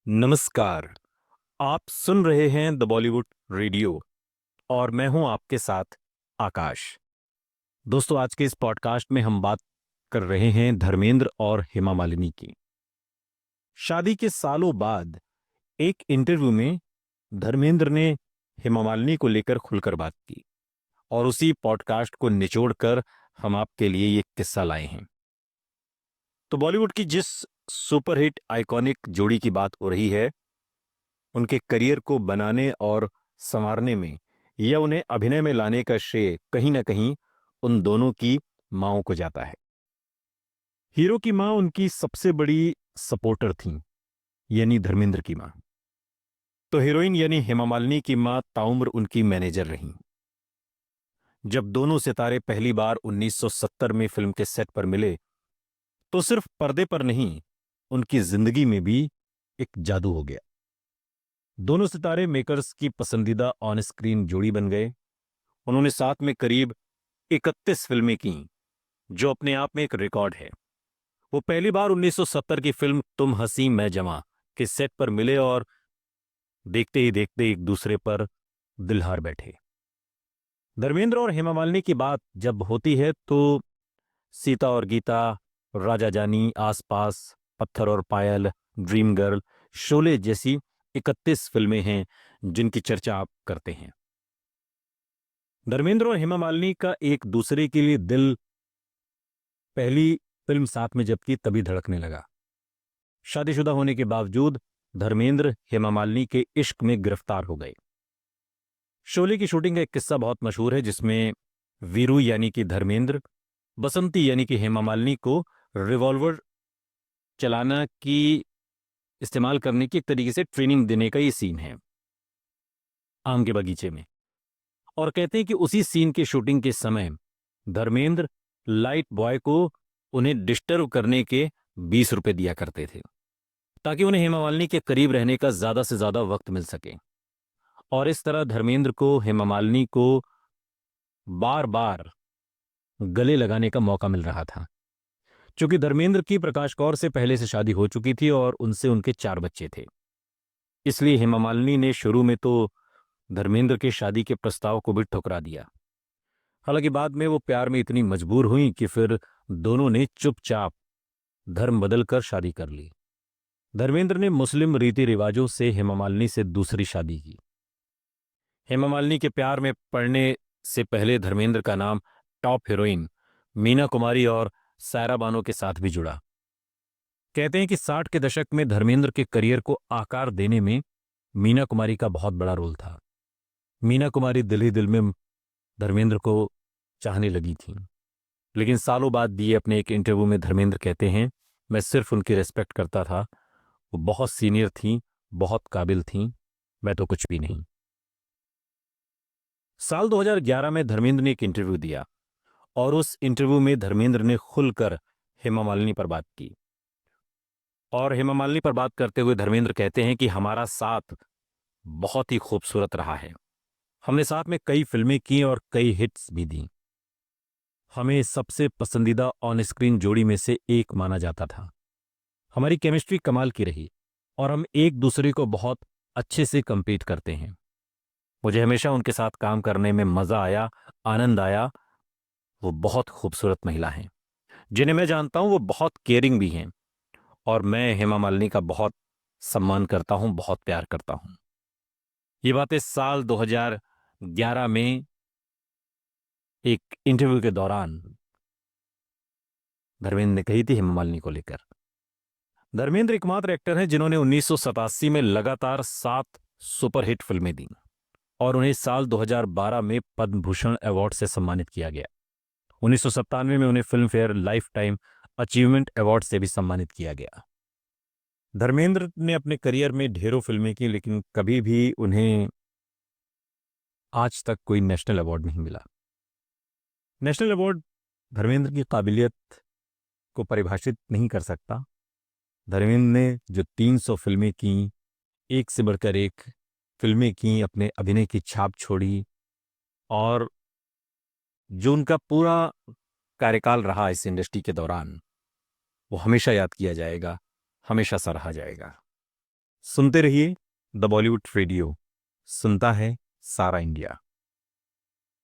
नमस्कार। आप सुन रहे हैं द बॉलीवुड रेडियो और मैं हूं आपके साथ आकाश। दोस्तों, आज के इस पॉडकास्ट में हम बात कर रहे हैं धर्मेंद्र और हेमा मालिनी की। शादी के सालों बाद एक इंटरव्यू में धर्मेंद्र ने हेमा मालिनी को लेकर खुलकर बात की और उसी पॉडकास्ट को निचोड़कर हम आपके लिए ये किस्सा लाए हैं। तो बॉलीवुड की जिस सुपरहिट आइकॉनिक जोड़ी की बात हो रही है, उनके करियर को बनाने और संवारने में या उन्हें अभिनय में लाने का श्रेय कहीं ना कहीं उन दोनों की मांओं को जाता है। हीरो की मां उनकी सबसे बड़ी सपोर्टर थीं, यानी धर्मेंद्र की मां। तो हीरोइन यानी हेमा मालिनी की मां ताउम्र उनकी मैनेजर रहीं। जब दोनों सितारे पहली बार 1970 में फिल्म के सेट पर मिले तो सिर्फ पर्दे पर नहीं, उनकी जिंदगी में भी एक जादू हो गया। दोनों सितारे मेकर्स की पसंदीदा ऑन स्क्रीन जोड़ी बन गए। उन्होंने साथ में करीब 31 फिल्में की, जो अपने आप में एक रिकॉर्ड है। वो पहली बार 1970 की फिल्म तुम हंसी मैं जवां के सेट पर मिले और देखते ही देखते एक दूसरे पर दिल हार बैठे। धर्मेंद्र और हेमा मालिनी की बात जब होती है तो सीता और गीता, राजा जानी, आसपास, पत्थर और पायल, ड्रीम गर्ल, शोले जैसी 31 फिल्में हैं जिनकी चर्चा आप करते हैं। धर्मेंद्र और हेमा मालिनी का एक दूसरे के लिए दिल पहली फिल्म साथ में जब की तभी धड़कने लगा। शादीशुदा होने के बावजूद धर्मेंद्र हेमा मालिनी के इश्क में गिरफ्तार हो गए। शोले की शूटिंग का एक किस्सा बहुत मशहूर है, जिसमें वीरू यानी कि धर्मेंद्र बसंती यानी कि हेमा मालिनी को रिवॉल्वर चलाना की इस्तेमाल करने की एक तरीके से ट्रेनिंग देने का ये सीन है आम के बगीचे में। और कहते हैं कि उसी सीन के शूटिंग के समय धर्मेंद्र लाइट बॉय को उन्हें डिस्टर्ब करने के 20 रुपए दिया करते थे, ताकि उन्हें हेमा मालिनी के करीब रहने का ज्यादा से ज्यादा वक्त मिल सके। और इस तरह धर्मेंद्र को हेमा मालिनी को बार बार गले लगाने का मौका मिल रहा था। क्योंकि धर्मेंद्र की प्रकाश कौर से पहले से शादी हो चुकी थी और उनसे उनके 4 बच्चे थे, इसलिए हेमा मालिनी ने शुरू में तो धर्मेंद्र के शादी के प्रस्ताव को भी ठुकरा दिया। हालांकि बाद में वो प्यार में इतनी मजबूर हुई कि फिर दोनों ने चुपचाप धर्म बदलकर शादी कर ली। धर्मेंद्र ने मुस्लिम रीति रिवाजों से हेमा मालिनी से दूसरी शादी की। हेमा मालिनी के प्यार में पड़ने से पहले धर्मेंद्र का नाम टॉप हीरोइन मीना कुमारी और सायरा बानो के साथ भी जुड़ा। कहते हैं कि 60 के दशक में धर्मेंद्र के करियर को आकार देने में मीना कुमारी का बहुत बड़ा रोल था। मीना कुमारी दिल ही दिल में धर्मेंद्र को चाहने लगी थी, लेकिन सालों बाद दिए अपने एक इंटरव्यू में धर्मेंद्र कहते हैं, मैं सिर्फ उनकी रेस्पेक्ट करता था। वो बहुत सीनियर थीं, बहुत काबिल थीं, मैं तो कुछ भी नहीं। साल 2011 में धर्मेंद्र ने एक इंटरव्यू दिया और उस इंटरव्यू में धर्मेंद्र ने खुलकर हेमा मालिनी पर बात की। और हेमा मालिनी पर बात करते हुए धर्मेंद्र कहते हैं कि हमारा साथ बहुत ही खूबसूरत रहा है। हमने साथ में कई फिल्में की और कई हिट्स भी दी। हमें सबसे पसंदीदा ऑन स्क्रीन जोड़ी में से एक माना जाता था। हमारी केमिस्ट्री कमाल की रही और हम एक दूसरे को बहुत अच्छे से कंपीट करते हैं। मुझे हमेशा उनके साथ काम करने में मजा आया, आनंद आया। वो बहुत खूबसूरत महिला हैं, जिन्हें मैं जानता हूं वो बहुत केयरिंग भी हैं और मैं हेमा मालिनी का बहुत सम्मान करता हूं, बहुत प्यार करता हूं। ये बातें साल 2011 में एक इंटरव्यू के दौरान धर्मेंद्र ने कही थी हेमा मालिनी को लेकर। धर्मेंद्र एकमात्र एक्टर हैं जिन्होंने 1987 में लगातार 7 सुपरहिट फिल्में दी और उन्हें साल 2012 में पद्म भूषण अवार्ड से सम्मानित किया गया। 1997 में उन्हें film fair life time achievement award से भी सम्मानित किया गया। धर्मेंद्र ने अपने करियर में ढेरों फिल्में की, लेकिन कभी भी उन्हें आज तक कोई नेशनल अवार्ड नहीं मिला। नेशनल अवार्ड धर्मेंद्र की काबिलियत को परिभाषित नहीं कर सकता। धर्मेंद्र ने जो 300 फिल्में की, एक से बढ़कर एक फिल्में की, अपने अभिनय की छाप छोड़ी और जो उनका पूरा कार्यकाल रहा इस इंडस्ट्री के दौरान, वो हमेशा याद किया जाएगा, हमेशा सराहा जाएगा। सुनते रहिए द बॉलीवुड रेडियो, सुनता है सारा इंडिया।